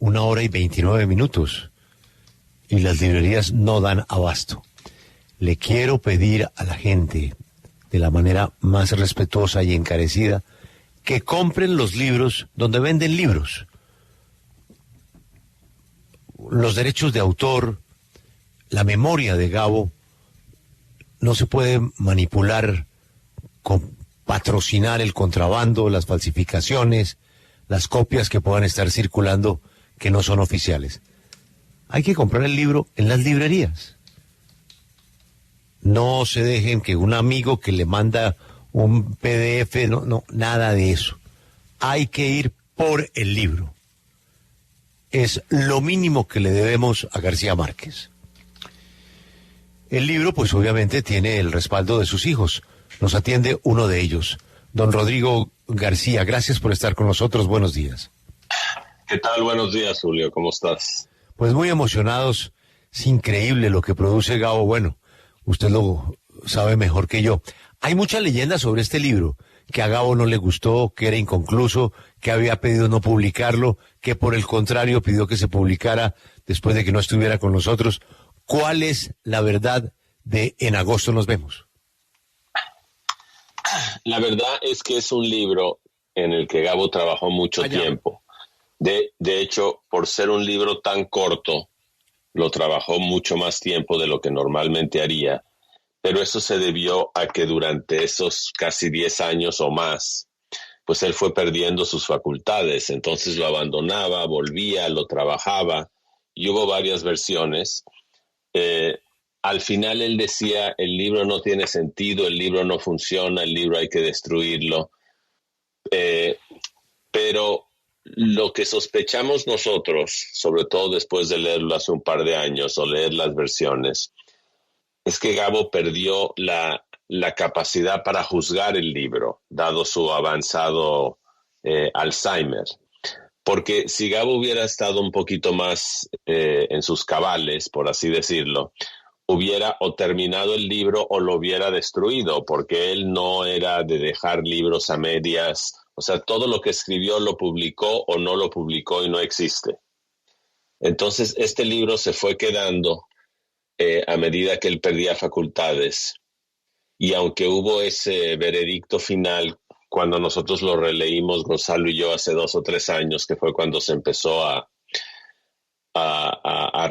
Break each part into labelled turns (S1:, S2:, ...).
S1: 1 hora y 29 minutos y las librerías no dan abasto. Le quiero pedir a la gente, de la manera más respetuosa y encarecida, que compren los libros donde venden libros. Los derechos de autor, la memoria de Gabo, no se puede manipular con patrocinar el contrabando, las falsificaciones, las copias que puedan estar circulando que no son oficiales. Hay que comprar el libro en las librerías. No se dejen que un amigo que le manda un PDF, no, nada de eso. Hay que ir por el libro. Es lo mínimo que le debemos a García Márquez. El libro, pues obviamente, tiene el respaldo de sus hijos. Nos atiende uno de ellos, don Rodrigo García. Gracias por estar con nosotros. Buenos días.
S2: ¿Qué tal? Buenos días, Julio. ¿Cómo estás?
S1: Pues muy emocionados. Es increíble lo que produce Gabo. Bueno, usted lo sabe mejor que yo. Hay mucha leyenda sobre este libro, que a Gabo no le gustó, que era inconcluso, que había pedido no publicarlo, que por el contrario pidió que se publicara después de que no estuviera con nosotros. ¿Cuál es la verdad de En agosto nos vemos?
S2: La verdad es que es un libro en el que Gabo trabajó mucho tiempo. De hecho, por ser un libro tan corto, lo trabajó mucho más tiempo de lo que normalmente haría, pero eso se debió a que durante esos casi 10 años o más, pues él fue perdiendo sus facultades, entonces lo abandonaba, volvía, lo trabajaba, y hubo varias versiones. Al final él decía, el libro no tiene sentido, el libro no funciona, el libro hay que destruirlo, pero lo que sospechamos nosotros, sobre todo después de leerlo hace un par de años o leer las versiones, es que Gabo perdió la capacidad para juzgar el libro, dado su avanzado Alzheimer. Porque si Gabo hubiera estado un poquito más en sus cabales, por así decirlo, hubiera o terminado el libro o lo hubiera destruido, porque él no era de dejar libros a medias. O sea, todo lo que escribió lo publicó o no lo publicó y no existe. Entonces, este libro se fue quedando a medida que él perdía facultades. Y aunque hubo ese veredicto final, cuando nosotros lo releímos, Gonzalo y yo, hace 2 o 3 años, que fue cuando se empezó a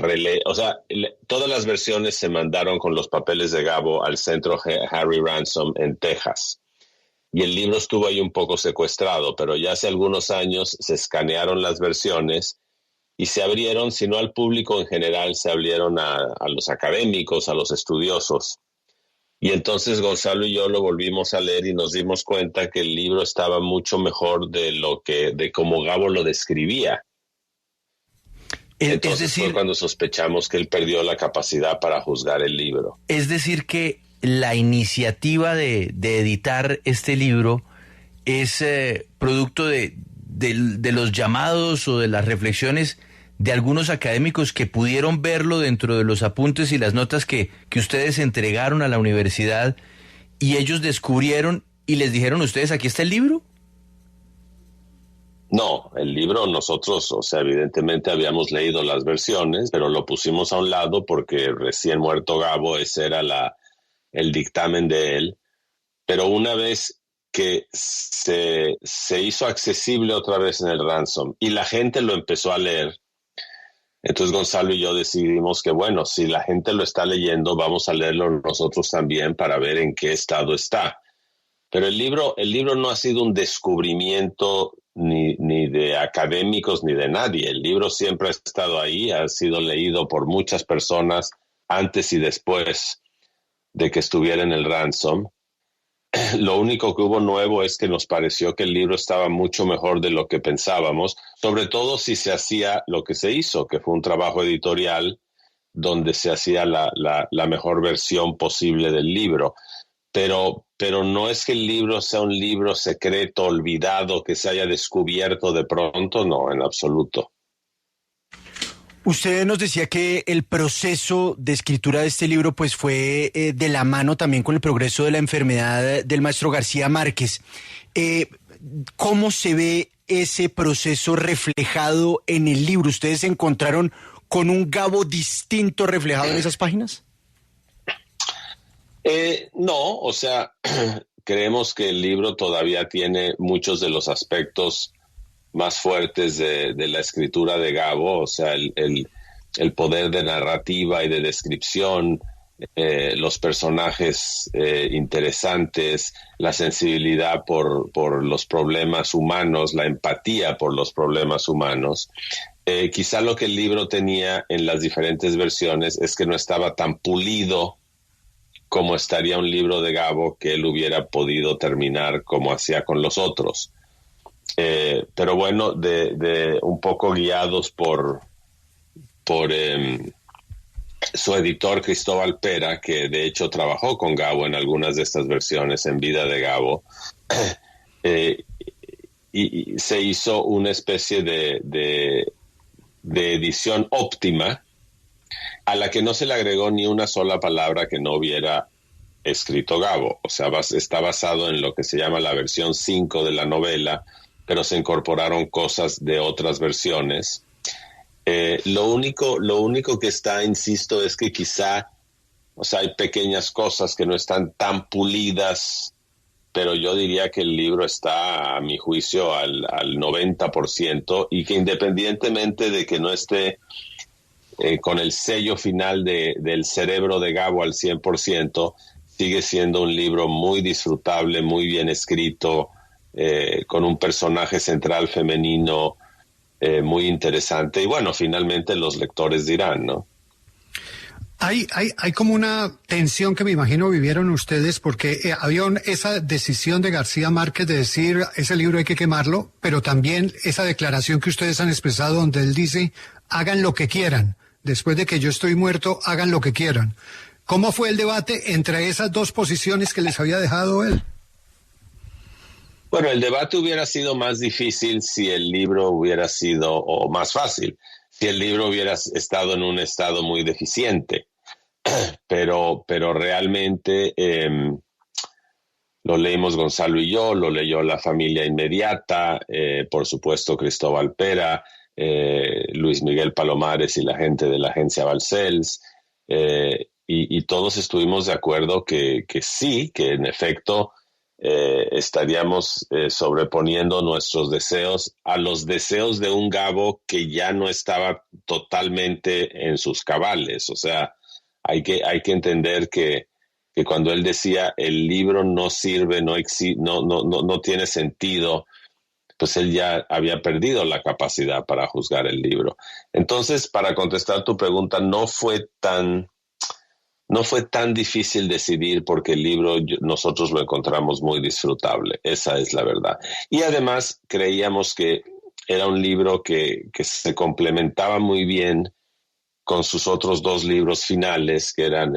S2: releer, o sea, todas las versiones se mandaron con los papeles de Gabo al centro Harry Ransom en Texas. Y el libro estuvo ahí un poco secuestrado, pero ya hace algunos años se escanearon las versiones y se abrieron, si no al público en general, se abrieron a los académicos, a los estudiosos. Y entonces Gonzalo y yo lo volvimos a leer y nos dimos cuenta que el libro estaba mucho mejor de cómo Gabo lo describía. Entonces es decir, fue cuando sospechamos que él perdió la capacidad para juzgar el libro.
S3: Es decir que la iniciativa de editar este libro es producto de los llamados o de las reflexiones de algunos académicos que pudieron verlo dentro de los apuntes y las notas que ustedes entregaron a la universidad, y ellos descubrieron y les dijeron a ustedes, aquí está el libro.
S2: No, el libro nosotros, o sea, evidentemente habíamos leído las versiones, pero lo pusimos a un lado porque recién muerto Gabo, ese era el dictamen de él. Pero una vez que se hizo accesible otra vez en el Ransom y la gente lo empezó a leer, entonces Gonzalo y yo decidimos que, bueno, si la gente lo está leyendo, vamos a leerlo nosotros también para ver en qué estado está. Pero el libro no ha sido un descubrimiento ni de académicos ni de nadie. El libro siempre ha estado ahí, ha sido leído por muchas personas antes y después de que estuviera en el Ransom. Lo único que hubo nuevo es que nos pareció que el libro estaba mucho mejor de lo que pensábamos, sobre todo si se hacía lo que se hizo, que fue un trabajo editorial donde se hacía la mejor versión posible del libro. Pero no es que el libro sea un libro secreto, olvidado, que se haya descubierto de pronto, no, en absoluto.
S4: Usted nos decía que el proceso de escritura de este libro pues fue de la mano también con el progreso de la enfermedad del maestro García Márquez. ¿Cómo se ve ese proceso reflejado en el libro? ¿Ustedes se encontraron con un Gabo distinto reflejado en esas páginas?
S2: No, o sea, creemos que el libro todavía tiene muchos de los aspectos más fuertes de la escritura de Gabo, o sea, el poder de narrativa y de descripción, los personajes interesantes, la sensibilidad por los problemas humanos, la empatía por los problemas humanos. Quizá lo que el libro tenía en las diferentes versiones es que no estaba tan pulido como estaría un libro de Gabo que él hubiera podido terminar como hacía con los otros. Pero bueno, de un poco guiados por su editor Cristóbal Pera, que de hecho trabajó con Gabo en algunas de estas versiones en vida de Gabo, y se hizo una especie de edición óptima a la que no se le agregó ni una sola palabra que no hubiera escrito Gabo. O sea, está basado en lo que se llama la versión 5 de la novela, pero se incorporaron cosas de otras versiones. Lo único que está, insisto, es que quizá, o sea, hay pequeñas cosas que no están tan pulidas, pero yo diría que el libro está, a mi juicio, al 90%, y que independientemente de que no esté con el sello final del cerebro de Gabo al 100%, sigue siendo un libro muy disfrutable, muy bien escrito, con un personaje central femenino muy interesante. Y bueno, finalmente los lectores dirán, ¿no?
S5: Hay como una tensión que me imagino vivieron ustedes, porque había esa decisión de García Márquez de decir ese libro hay que quemarlo, pero también esa declaración que ustedes han expresado donde él dice hagan lo que quieran, después de que yo estoy muerto, hagan lo que quieran. ¿Cómo fue el debate entre esas dos posiciones que les había dejado él?
S2: Bueno, el debate hubiera sido más difícil si el libro hubiera sido, o más fácil, si el libro hubiera estado en un estado muy deficiente. Pero realmente lo leímos Gonzalo y yo, lo leyó la familia inmediata, por supuesto Cristóbal Pera, Luis Miguel Palomares y la gente de la agencia Balcells, y todos estuvimos de acuerdo que sí, que en efecto estaríamos sobreponiendo nuestros deseos a los deseos de un Gabo que ya no estaba totalmente en sus cabales. O sea, hay que entender que cuando él decía el libro no sirve, no tiene sentido, pues él ya había perdido la capacidad para juzgar el libro. Entonces, para contestar tu pregunta, no fue tan difícil decidir, porque el libro nosotros lo encontramos muy disfrutable, esa es la verdad. Y además creíamos que era un libro que se complementaba muy bien con sus otros dos libros finales, que eran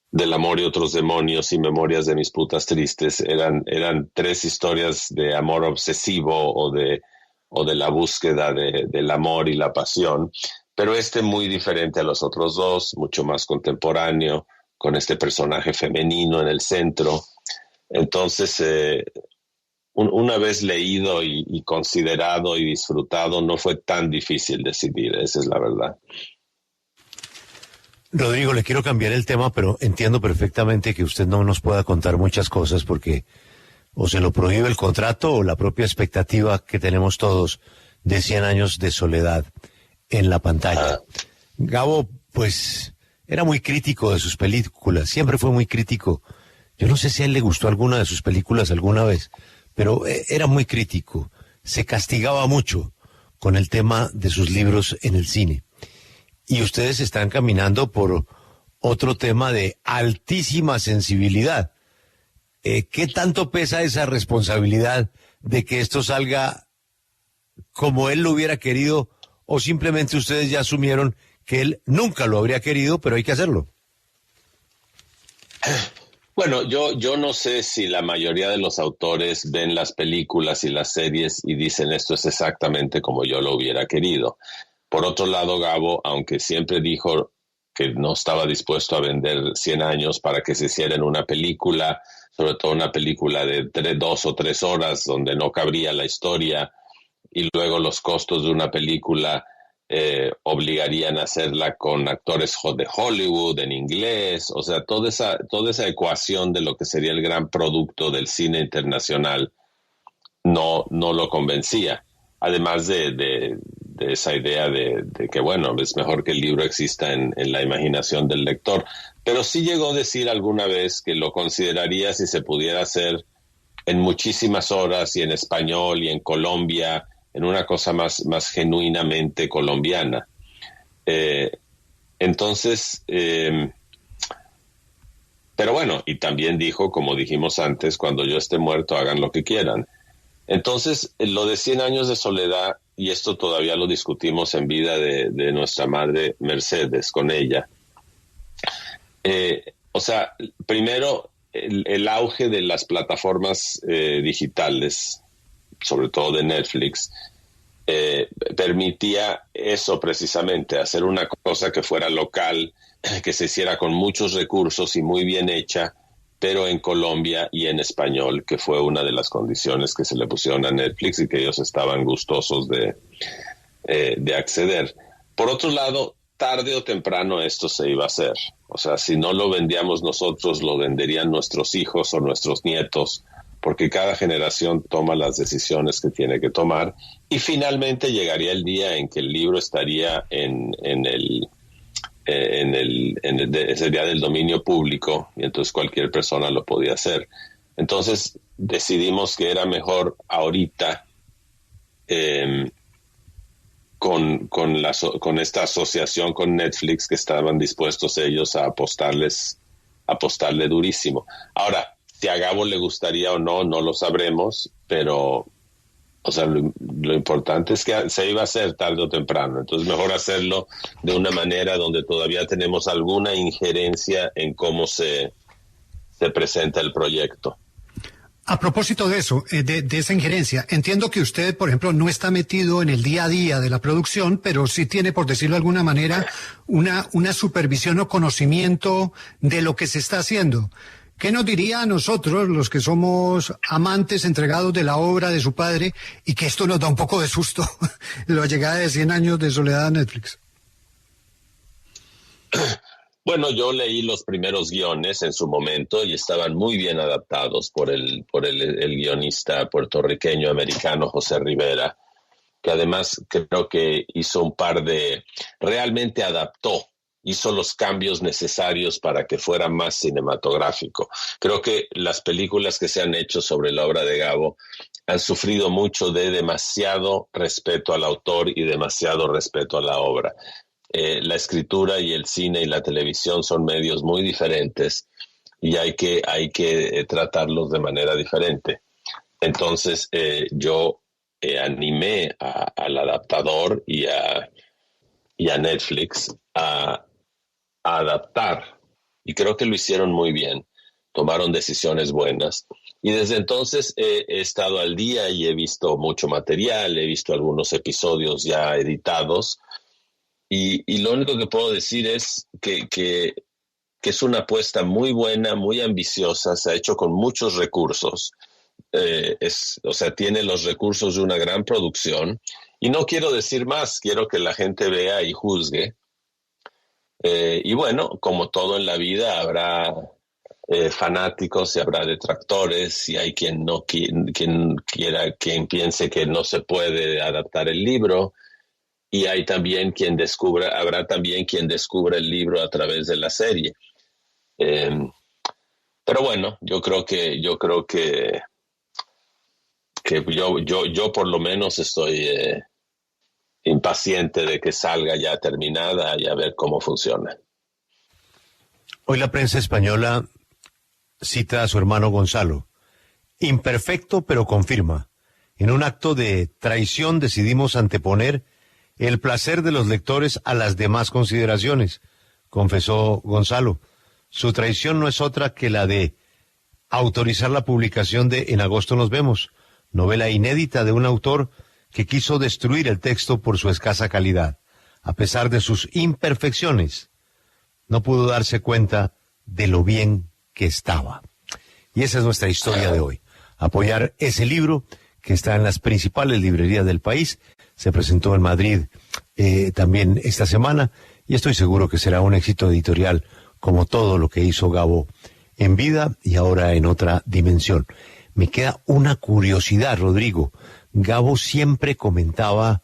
S2: Del amor y otros demonios y Memorias de mis putas tristes. Eran tres historias de amor obsesivo o de la búsqueda del amor y la pasión, pero muy diferente a los otros dos, mucho más contemporáneo, con este personaje femenino en el centro. Entonces, una vez leído y considerado y disfrutado, no fue tan difícil decidir, esa es la verdad.
S1: Rodrigo, le quiero cambiar el tema, pero entiendo perfectamente que usted no nos pueda contar muchas cosas porque o se lo prohíbe el contrato o la propia expectativa que tenemos todos de 100 años de soledad en la pantalla. Gabo, pues, era muy crítico de sus películas, siempre fue muy crítico. Yo no sé si a él le gustó alguna de sus películas alguna vez, pero era muy crítico. Se castigaba mucho con el tema de sus libros en el cine. Y ustedes están caminando por otro tema de altísima sensibilidad. ¿Qué tanto pesa esa responsabilidad de que esto salga como él lo hubiera querido, o simplemente ustedes ya asumieron que él nunca lo habría querido, pero hay que hacerlo?
S2: Bueno, yo no sé si la mayoría de los autores ven las películas y las series y dicen esto es exactamente como yo lo hubiera querido. Por otro lado, Gabo, aunque siempre dijo que no estaba dispuesto a vender 100 años para que se hiciera en una película, sobre todo una película de 2 o 3 horas donde no cabría la historia, y luego los costos de una película obligarían a hacerla con actores de Hollywood en inglés, o sea, toda esa ecuación de lo que sería el gran producto del cine internacional no lo convencía. Además de esa idea de que, bueno, es mejor que el libro exista en la imaginación del lector. Pero sí llegó a decir alguna vez que lo consideraría si se pudiera hacer en muchísimas horas y en español y en Colombia, en una cosa más genuinamente colombiana. Entonces, pero bueno, y también dijo, como dijimos antes, cuando yo esté muerto, hagan lo que quieran. Entonces, lo de 100 años de soledad, y esto todavía lo discutimos en vida de nuestra madre Mercedes con ella. O sea, primero, el auge de las plataformas digitales, sobre todo de Netflix, permitía eso precisamente, hacer una cosa que fuera local, que se hiciera con muchos recursos y muy bien hecha, pero en Colombia y en español, que fue una de las condiciones que se le pusieron a Netflix y que ellos estaban gustosos de acceder. Por otro lado, tarde o temprano esto se iba a hacer. O sea, si no lo vendíamos nosotros, lo venderían nuestros hijos o nuestros nietos, porque cada generación toma las decisiones que tiene que tomar, y finalmente llegaría el día en que el libro estaría sería del dominio público, y entonces cualquier persona lo podía hacer. Entonces decidimos que era mejor ahorita, con esta asociación con Netflix, que estaban dispuestos ellos a apostarle durísimo. Ahora, si a Gabo le gustaría o no lo sabremos, pero o sea, lo importante es que se iba a hacer tarde o temprano. Entonces, mejor hacerlo de una manera donde todavía tenemos alguna injerencia en cómo se presenta el proyecto.
S5: A propósito de eso, de esa injerencia, entiendo que usted, por ejemplo, no está metido en el día a día de la producción, pero sí tiene, por decirlo de alguna manera, una supervisión o conocimiento de lo que se está haciendo. ¿Qué nos diría a nosotros, los que somos amantes entregados de la obra de su padre, y que esto nos da un poco de susto, la llegada de 100 años de soledad a Netflix?
S2: Bueno, yo leí los primeros guiones en su momento y estaban muy bien adaptados por el guionista puertorriqueño americano José Rivera, que además creo que hizo realmente hizo los cambios necesarios para que fuera más cinematográfico. Creo que las películas que se han hecho sobre la obra de Gabo han sufrido mucho de demasiado respeto al autor y demasiado respeto a la obra. La escritura y el cine y la televisión son medios muy diferentes y hay que tratarlos de manera diferente. Entonces yo animé al adaptador y a Netflix a adaptar, y creo que lo hicieron muy bien. Tomaron decisiones buenas, y desde entonces he estado al día y he visto mucho material, he visto algunos episodios ya editados, y lo único que puedo decir es que es una apuesta muy buena, muy ambiciosa, se ha hecho con muchos recursos, o sea, tiene los recursos de una gran producción, y no quiero decir más, quiero que la gente vea y juzgue. Y bueno, como todo en la vida, habrá fanáticos y habrá detractores, y hay quien piense que no se puede adaptar el libro, y hay también habrá también quien descubra el libro a través de la serie. Pero bueno, yo creo que yo por lo menos estoy impaciente de que salga ya terminada y a ver cómo funciona.
S1: Hoy la prensa española cita a su hermano Gonzalo. Imperfecto, pero confirma. En un acto de traición decidimos anteponer el placer de los lectores a las demás consideraciones, confesó Gonzalo. Su traición no es otra que la de autorizar la publicación de En agosto nos vemos, novela inédita de un autor que quiso destruir el texto por su escasa calidad. A pesar de sus imperfecciones, no pudo darse cuenta de lo bien que estaba. Y esa es nuestra historia de hoy. Apoyar ese libro que está en las principales librerías del país. Se presentó en Madrid también esta semana y estoy seguro que será un éxito editorial como todo lo que hizo Gabo en vida y ahora en otra dimensión. Me queda una curiosidad, Rodrigo. Gabo siempre comentaba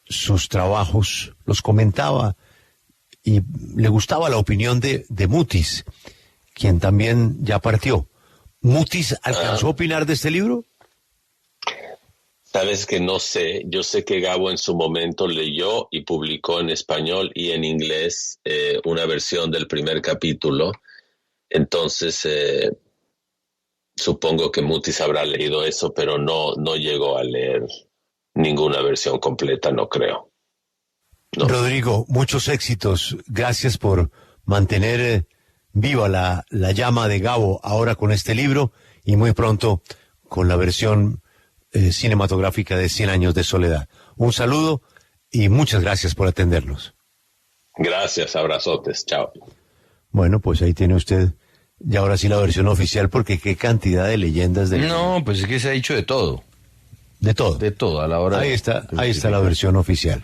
S1: sus trabajos, los comentaba y le gustaba la opinión de Mutis, quien también ya partió. ¿Mutis alcanzó a opinar de este libro?
S2: Sabes que no sé. Yo sé que Gabo en su momento leyó y publicó en español y en inglés una versión del primer capítulo. Entonces, supongo que Mutis habrá leído eso, pero no llegó a leer ninguna versión completa, no creo. No.
S1: Rodrigo, muchos éxitos. Gracias por mantener viva la llama de Gabo ahora con este libro y muy pronto con la versión cinematográfica de 100 años de soledad. Un saludo y muchas gracias por atendernos.
S2: Gracias, abrazotes, chao.
S1: Bueno, pues ahí tiene usted ya ahora sí la versión oficial, porque qué cantidad de leyendas de...
S3: No, pues es que se ha dicho de todo.
S1: De todo.
S3: De todo a la hora.
S1: Ahí está la versión oficial.